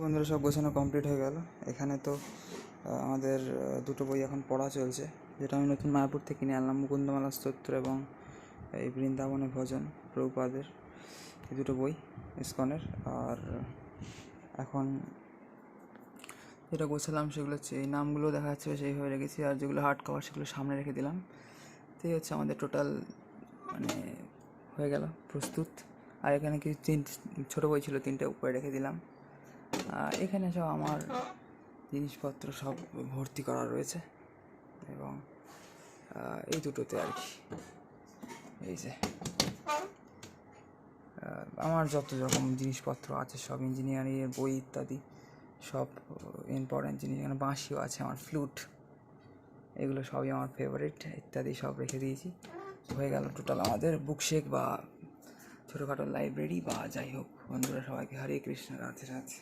বন্ধুরা, সব গোছানো কমপ্লিট হয়ে গেল। এখানে তো আমাদের দুটো বই এখন পড়া চলছে, যেটা আমি নতুন মায়াপুর থেকে কিনে আনলাম, মুকুন্দমালা স্তোত্র এবং এই বৃন্দাবনে ভজন প্রভুপাদের, এই দুটো বই ইস্কনের। আর এখন যেটা গোছালাম সেগুলো হচ্ছে এই নামগুলো দেখা যাচ্ছে সেইভাবে রেখেছি, আর যেগুলো হার্ড কভার সেগুলো সামনে রেখে দিলাম। তো এই হচ্ছে আমাদের টোটাল মানে হয়ে গেল প্রস্তুত। আর এখানে কিছু ছোটো বই ছিল, তিনটে উপরে রেখে দিলাম। এখানে সব আমার জিনিসপত্র সব ভর্তি করা রয়েছে, এবং এই দুটোতে আর কি এই যে আমার যত রকম জিনিসপত্র আছে সব ইঞ্জিনিয়ারিংয়ের বই ইত্যাদি সব ইম্পর্ট্যান্ট জিনিস। এখানে বাঁশিও আছে, আমার ফ্লুট, এগুলো সবই আমার ফেভারিট ইত্যাদি সব রেখে দিয়েছি। হয়ে গেল টোটাল আমাদের বুকশেক বা ছোটোখাটো লাইব্রেরি বা যাই হোক। বন্ধুরা, সবাইকে হরে কৃষ্ণ, রাধে রাধে।